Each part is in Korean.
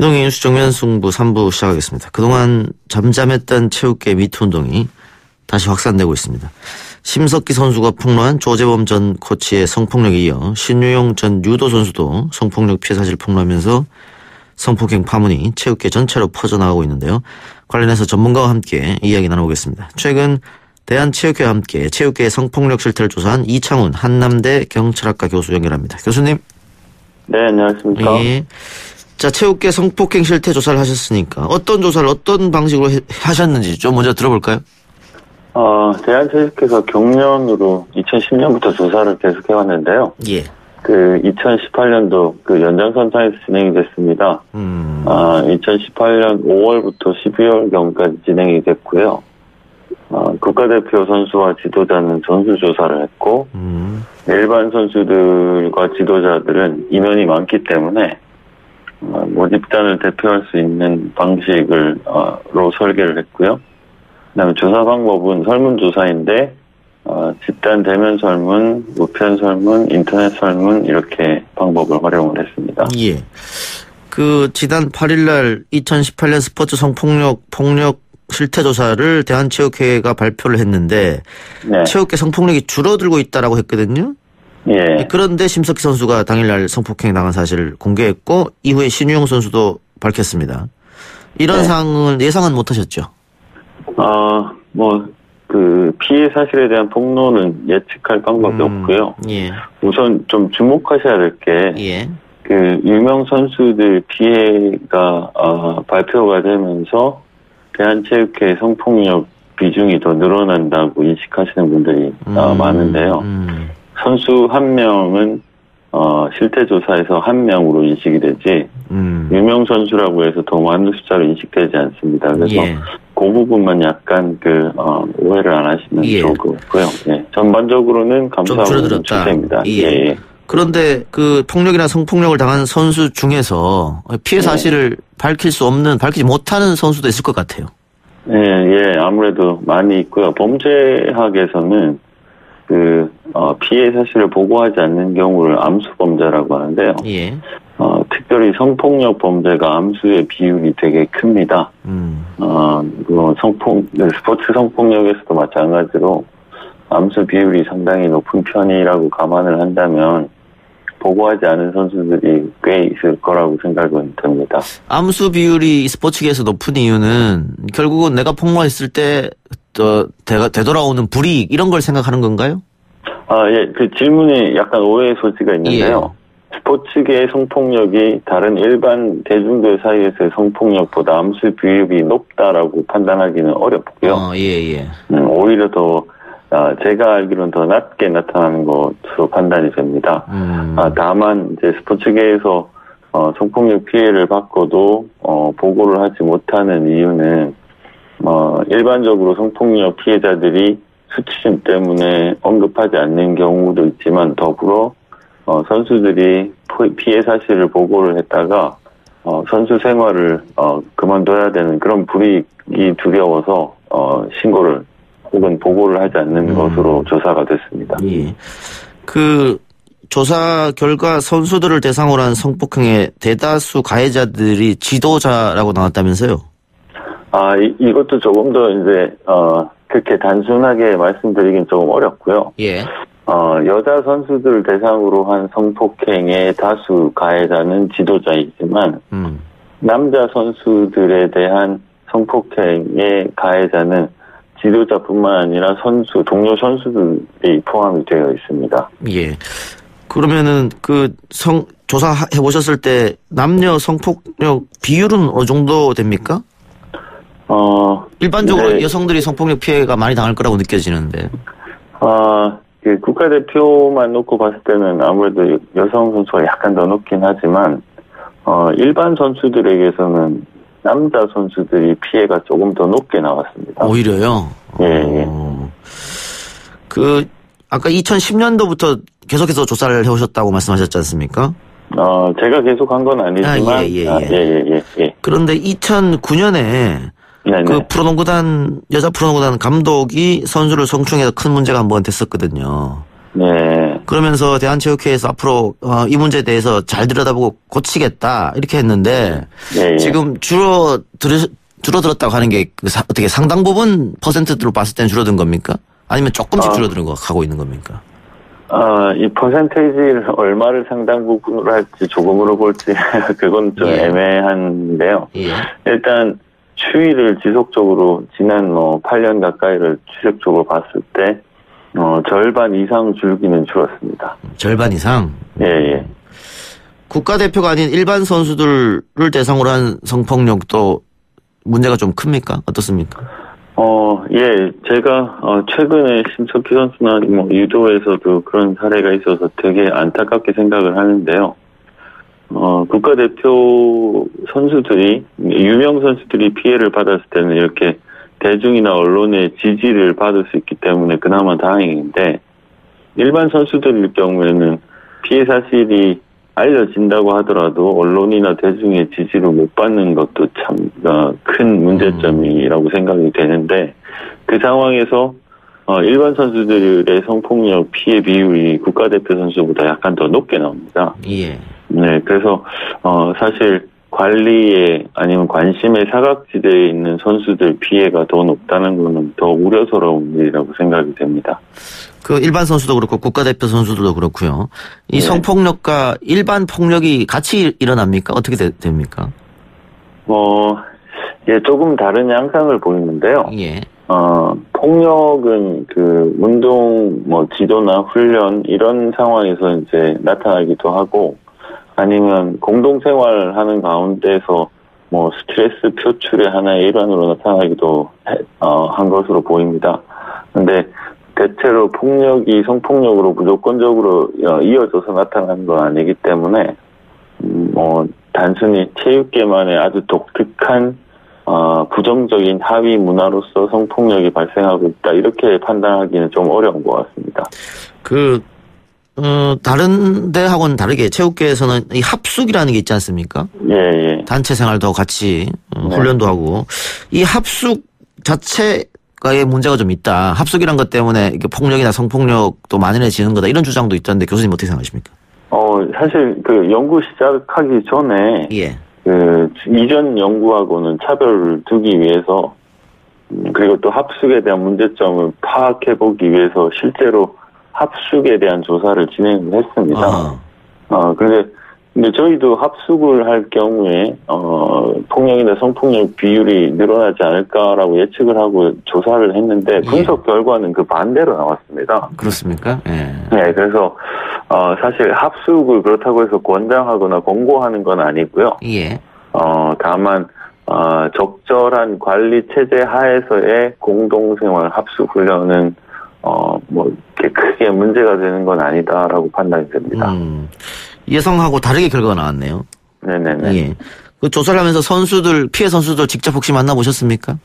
이동의 뉴스 정면 승부 3부 시작하겠습니다. 그동안 잠잠했던 체육계 미투 운동이 다시 확산되고 있습니다. 심석희 선수가 폭로한 조재범 전 코치의 성폭력에 이어 신유용 전 유도 선수도 성폭력 피해 사실 폭로하면서 성폭행 파문이 체육계 전체로 퍼져나가고 있는데요. 관련해서 전문가와 함께 이야기 나눠보겠습니다. 최근 대한체육회와 함께 체육계의 성폭력 실태를 조사한 이창훈 한남대 경찰학과 교수 연결합니다. 교수님. 네, 안녕하십니까. 예. 자, 체육계 성폭행 실태 조사를 하셨으니까 어떤 조사를 어떤 방식으로 하셨는지 좀 먼저 들어볼까요? 대한체육회에서 경련으로 2010년부터 조사를 계속 해왔는데요. 예. 2018년도 연장선상에서 진행이 됐습니다. 2018년 5월부터 12월경까지 진행이 됐고요. 국가대표 선수와 지도자는 전수조사를 했고, 일반 선수들과 지도자들은 인원이 많기 때문에, 모집단을 대표할 수 있는 방식으로 설계를 했고요. 그다음에 조사 방법은 설문조사인데, 집단 대면 설문, 우편 설문, 인터넷 설문 이렇게 방법을 활용을 했습니다. 예. 지난 8일날 2018년 스포츠 성폭력 실태 조사를 대한체육회가 발표를 했는데 네. 체육계 성폭력이 줄어들고 있다라고 했거든요. 예. 그런데 심석희 선수가 당일날 성폭행 당한 사실을 공개했고 이후에 신유용 선수도 밝혔습니다. 이런 네. 상황을 예상은 못하셨죠? 피해 사실에 대한 폭로는 예측할 방법이 없고요. 예. 우선 좀 주목하셔야 될 게, 예. 유명 선수들 피해가, 발표가 되면서 대한체육회 성폭력 비중이 더 늘어난다고 인식하시는 분들이 많은데요. 선수 한 명은, 실태조사에서 한 명으로 인식이 되지, 유명 선수라고 해서 더 많은 숫자로 인식되지 않습니다. 그래서, 예. 그 부분만 약간 오해를 안 하시면 예. 좋을 것 같고요. 예. 전반적으로는 감사하고 추세입니다. 예. 그런데 폭력이나 성폭력을 당한 선수 중에서 피해 사실을 밝히지 못하는 선수도 있을 것 같아요. 예, 아무래도 많이 있고요. 범죄학에서는 피해 사실을 보고하지 않는 경우를 암수범죄라고 하는데요. 예. 특별히 성폭력 범죄가 암수의 비율이 되게 큽니다. 스포츠 성폭력에서도 마찬가지로 암수 비율이 상당히 높은 편이라고 감안을 한다면 보고하지 않은 선수들이 꽤 있을 거라고 생각은 듭니다. 암수 비율이 스포츠계에서 높은 이유는 결국은 내가 폭로했을 때 되돌아오는 불이익 이런 걸 생각하는 건가요? 예, 질문이 약간 오해의 소지가 있는데요. 예. 스포츠계의 성폭력이 다른 일반 대중들 사이에서의 성폭력보다 암수 비율이 높다라고 판단하기는 어렵고요. 예. 오히려 제가 알기로는 더 낮게 나타나는 것으로 판단이 됩니다. 다만, 스포츠계에서, 성폭력 피해를 받고도, 보고를 하지 못하는 이유는, 일반적으로 성폭력 피해자들이 수치심 때문에 언급하지 않는 경우도 있지만 더불어, 선수들이 피해 사실을 보고를 했다가, 선수 생활을, 그만둬야 되는 그런 불이익이 두려워서, 신고를 혹은 보고를 하지 않는 것으로 조사가 됐습니다. 예. 조사 결과 선수들을 대상으로 한 성폭행의 대다수 가해자들이 지도자라고 나왔다면서요? 이것도 조금 더 그렇게 단순하게 말씀드리긴 조금 어렵고요. 예. 여자 선수들을 대상으로 한 성폭행의 다수 가해자는 지도자이지만, 남자 선수들에 대한 성폭행의 가해자는 지도자뿐만 아니라 동료 선수들이 포함이 되어 있습니다. 예. 그러면은 조사해 보셨을 때 남녀 성폭력 비율은 어느 정도 됩니까? 일반적으로 네. 여성들이 성폭력 피해가 많이 당할 거라고 느껴지는데. 국가대표만 놓고 봤을 때는 아무래도 여성 선수가 약간 더 높긴 하지만, 일반 선수들에게서는 남자 선수들이 피해가 조금 더 높게 나왔습니다. 오히려요? 예. 아까 2010년도부터 계속해서 조사를 해오셨다고 말씀하셨지 않습니까? 제가 계속 한 건 아니지만. 예. 그런데 2009년에 여자 프로농구단 감독이 선수를 성추행해서 큰 문제가 한번 됐었거든요. 네. 그러면서 대한체육회에서 앞으로 이 문제에 대해서 잘 들여다보고 고치겠다 이렇게 했는데 예, 예. 지금 줄어들었다고 하는 게 어떻게 상당 부분 퍼센트로 봤을 때는 줄어든 겁니까? 아니면 조금씩 줄어드는 거 가고 있는 겁니까? 이 퍼센테이지를 얼마를 상당 부분으로 할지 조금으로 볼지 그건 좀 예. 애매한데요. 예. 일단 추이를 지속적으로 지난 8년 가까이를 추적적으로 봤을 때 절반 이상 줄기는 줄었습니다. 절반 이상? 예, 예. 국가대표가 아닌 일반 선수들을 대상으로 한 성폭력도 문제가 좀 큽니까? 어떻습니까? 예, 제가 최근에 심석희 선수나 유도에서도 그런 사례가 있어서 되게 안타깝게 생각을 하는데요. 국가대표 선수들이, 유명 선수들이 피해를 받았을 때는 이렇게 대중이나 언론의 지지를 받을 수 있기 때문에 그나마 다행인데, 일반 선수들일 경우에는 피해 사실이 알려진다고 하더라도 언론이나 대중의 지지를 못 받는 것도 참 큰 문제점이라고 생각이 되는데, 그 상황에서 일반 선수들의 성폭력 피해 비율이 국가대표 선수보다 약간 더 높게 나옵니다. 예. 네, 그래서 사실 관리에 아니면 관심의 사각지대에 있는 선수들 피해가 더 높다는 것은 더 우려스러운 일이라고 생각이 됩니다. 그 일반 선수도 그렇고 국가대표 선수들도 그렇고요. 이 네. 성폭력과 일반 폭력이 같이 일어납니까? 어떻게 됩니까? 예, 조금 다른 양상을 보이는데요. 예. 폭력은 그 운동, 지도나 훈련 이런 상황에서 이제 나타나기도 하고, 아니면 공동생활 하는 가운데서 스트레스 표출의 하나의 일환으로 나타나기도 한 것으로 보입니다. 근데 대체로 폭력이 성폭력으로 무조건적으로 이어져서 나타나는 건 아니기 때문에, 단순히 체육계만의 아주 독특한 부정적인 하위 문화로서 성폭력이 발생하고 있다 이렇게 판단하기는 좀 어려운 것 같습니다. 다른 데하고는 다르게 체육계에서는 이 합숙이라는 게 있지 않습니까? 예, 예. 단체 생활도 같이 훈련도 하고 이 합숙 자체가의 문제가 좀 있다. 합숙이란 것 때문에 이게 폭력이나 성폭력도 만연해지는 거다. 이런 주장도 있던데 교수님 어떻게 생각하십니까? 사실 그 연구 시작하기 전에 예. 그 이전 연구하고는 차별을 두기 위해서 그리고 또 합숙에 대한 문제점을 파악해 보기 위해서 실제로 합숙에 대한 조사를 진행을 했습니다. 근데 저희도 합숙을 할 경우에 폭력이나 성폭력 비율이 늘어나지 않을까라고 예측을 하고 조사를 했는데 분석 결과는 그 반대로 나왔습니다. 그렇습니까? 예. 네, 그래서 사실 합숙을 그렇다고 해서 권장하거나 권고하는 건 아니고요. 예. 다만 적절한 관리 체제 하에서의 공동생활 합숙 훈련은 이렇게 크게 문제가 되는 건 아니다라고 판단이 됩니다. 예상하고 다르게 결과가 나왔네요. 네네네. 예. 그 조사를 하면서 피해 선수들 직접 혹시 만나보셨습니까?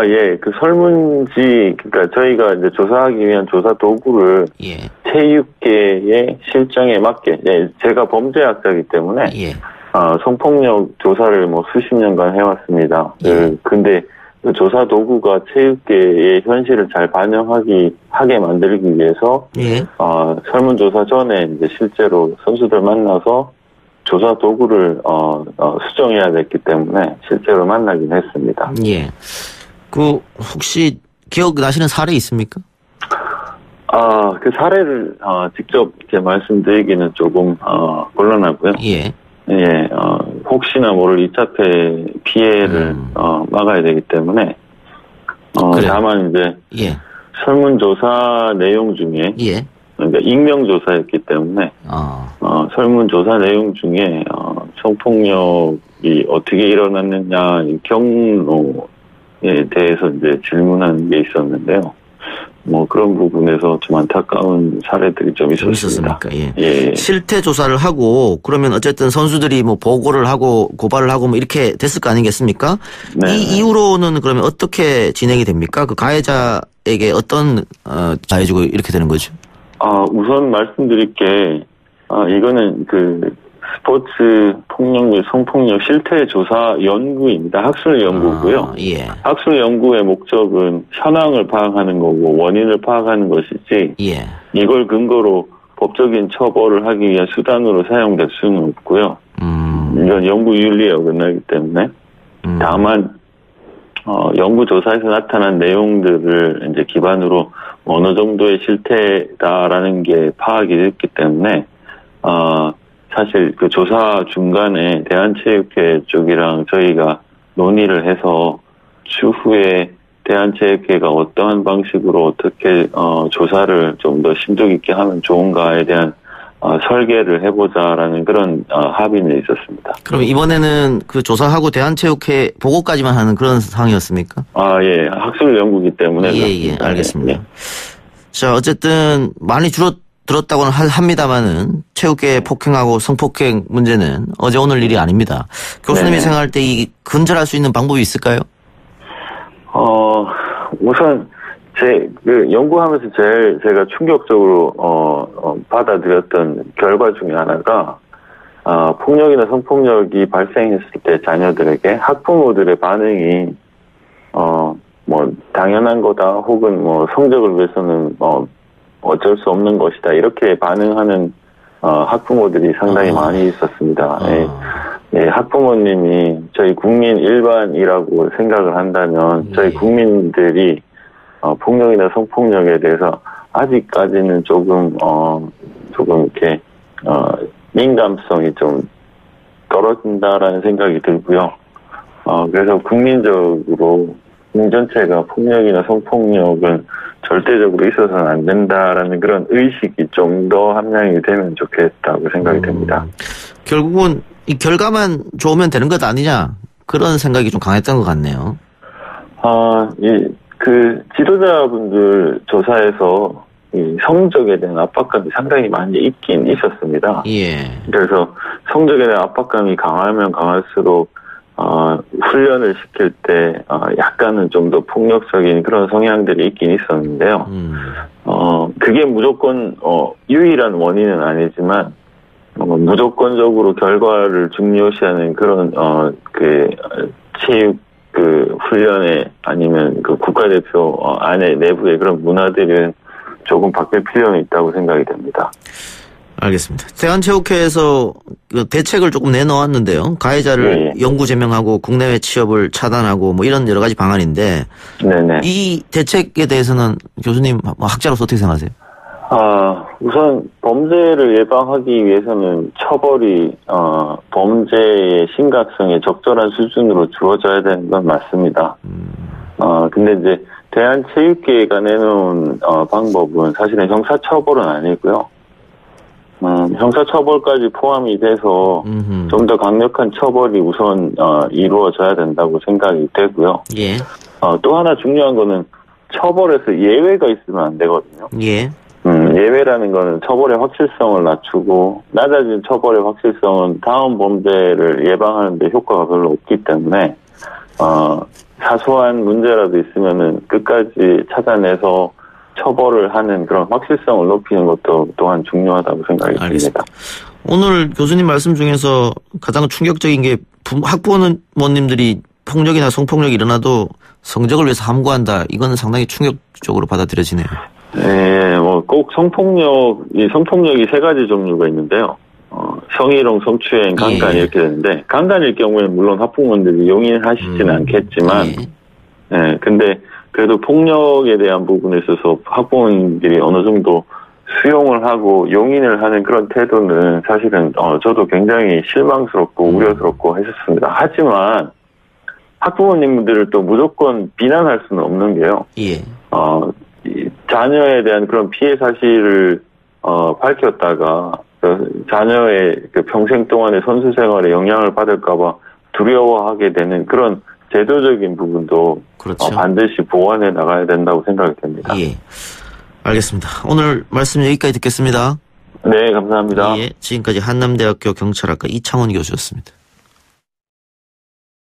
예. 그 설문지, 그러니까 저희가 이제 조사하기 위한 조사 도구를 예. 체육계의 실정에 맞게, 제가 범죄학자이기 때문에, 예. 성폭력 조사를 수십 년간 해왔습니다. 예. 근데 그 조사 도구가 체육계의 현실을 잘 하게 만들기 위해서, 예. 설문조사 전에 이제 실제로 선수들 만나서 조사 도구를, 수정해야 됐기 때문에 실제로 만나긴 했습니다. 예. 혹시 기억나시는 사례 있습니까? 그 사례를, 직접 이렇게 말씀드리기는 조금, 곤란하고요. 예. 예, 혹시나 모를 2차 피해를, 막아야 되기 때문에, 다만 이제, 예. 설문조사 내용 중에, 예. 그러니까 익명조사였기 때문에, 설문조사 내용 중에, 성폭력이 어떻게 일어났느냐, 이 경로에 대해서 이제 질문하는 게 있었는데요. 그런 부분에서 좀 안타까운 사례들이 좀 있었습니다. 있었습니까? 예. 예. 실태 조사를 하고 그러면 어쨌든 선수들이 보고를 하고 고발을 하고 이렇게 됐을 거 아니겠습니까? 네. 이 이후로는 그러면 어떻게 진행이 됩니까? 그 가해자에게 어떤 가해주고 이렇게 되는 거죠? 우선 말씀드릴 게 이거는 그 스포츠 폭력 및 성폭력 실태 조사 연구입니다. 학술 연구고요. 예. 학술 연구의 목적은 현황을 파악하는 거고 원인을 파악하는 것이지 예. 이걸 근거로 법적인 처벌을 하기 위한 수단으로 사용될 수는 없고요. 이건 연구윤리에 어긋나기 때문에 다만 연구조사에서 나타난 내용들을 이제 기반으로 어느 정도의 실태다라는 게 파악이 됐기 때문에 사실 그 조사 중간에 대한체육회 쪽이랑 저희가 논의를 해서 추후에 대한체육회가 어떠한 방식으로 어떻게 조사를 좀 더 심도 깊게 하면 좋은가에 대한 설계를 해보자라는 그런 합의는 있었습니다. 그럼 이번에는 그 조사하고 대한체육회 보고까지만 하는 그런 상황이었습니까? 예. 학술 연구기 때문에. 예, 알겠습니다. 자, 어쨌든 많이 들었다고는 합니다만은 체육계 폭행하고 성폭행 문제는 어제 오늘 일이 아닙니다. 교수님이 생각할 때 이 근절할 수 있는 방법이 있을까요? 우선 연구하면서 제일 제가 충격적으로 받아들였던 결과 중에 하나가 폭력이나 성폭력이 발생했을 때 자녀들에게 학부모들의 반응이 당연한 거다 혹은 성적을 위해서는 어쩔 수 없는 것이다 이렇게 반응하는 학부모들이 상당히 많이 있었습니다. 학부모님이 저희 국민 일반이라고 생각을 한다면 저희 국민들이 폭력이나 성폭력에 대해서 아직까지는 조금 이렇게 민감성이 좀 떨어진다라는 생각이 들고요. 그래서 국민적으로 국민 전체가 폭력이나 성폭력은 절대적으로 있어서는 안 된다라는 그런 의식이 좀 더 함량이 되면 좋겠다고 생각이 됩니다. 결국은 이 결과만 좋으면 되는 것 아니냐 그런 생각이 좀 강했던 것 같네요. 그 지도자분들 조사에서 이 성적에 대한 압박감이 상당히 많이 있긴 있었습니다. 예. 그래서 성적에 대한 압박감이 강하면 강할수록 훈련을 시킬 때 약간은 좀 더 폭력적인 그런 성향들이 있긴 있었는데요. 그게 무조건 유일한 원인은 아니지만 무조건적으로 결과를 중요시하는 그런 체육 훈련에 아니면 그 국가대표 안에 내부의 그런 문화들은 조금 바뀔 필요는 있다고 생각이 됩니다. 알겠습니다. 대한체육회에서 그 대책을 조금 내놓았는데요. 가해자를 영구 제명하고 국내외 취업을 차단하고 이런 여러 가지 방안인데 네네. 이 대책에 대해서는 교수님 학자로서 어떻게 생각하세요? 우선 범죄를 예방하기 위해서는 처벌이 범죄의 심각성에 적절한 수준으로 주어져야 되는 건 맞습니다. 근데 이제 대한체육회가 내놓은 방법은 사실은 형사처벌은 아니고요. 형사처벌까지 포함이 돼서 좀 더 강력한 처벌이 우선 이루어져야 된다고 생각이 되고요. 예. 또 하나 중요한 거는 처벌에서 예외가 있으면 안 되거든요. 예. 예외라는 거는 처벌의 확실성을 낮추고 낮아진 처벌의 확실성은 다음 범죄를 예방하는 데 효과가 별로 없기 때문에 사소한 문제라도 있으면은 끝까지 찾아내서 처벌을 하는 그런 확실성을 높이는 것도 또한 중요하다고 생각이 듭니다. 오늘 교수님 말씀 중에서 가장 충격적인 게 학부모님들이 폭력이나 성폭력이 일어나도 성적을 위해서 함구한다. 이거는 상당히 충격적으로 받아들여지네요. 네, 꼭 성폭력이 세 가지 종류가 있는데요. 성희롱, 성추행, 강간 이렇게 되는데 강간일 경우에는 물론 학부모님들이 용인하시지는 않겠지만, 근데 그래도 폭력에 대한 부분에 있어서 학부모님들이 어느 정도 수용을 하고 용인을 하는 그런 태도는 사실은 저도 굉장히 실망스럽고 우려스럽고 했었습니다. 하지만 학부모님들을 또 무조건 비난할 수는 없는 게요. 예. 자녀에 대한 그런 피해 사실을 밝혔다가 자녀의 그 평생 동안의 선수 생활에 영향을 받을까봐 두려워하게 되는 그런 제도적인 부분도 그렇죠. 반드시 보완해 나가야 된다고 생각이 됩니다. 예, 알겠습니다. 오늘 말씀 여기까지 듣겠습니다. 네, 감사합니다. 예, 지금까지 한남대학교 경찰학과 이창훈 교수였습니다.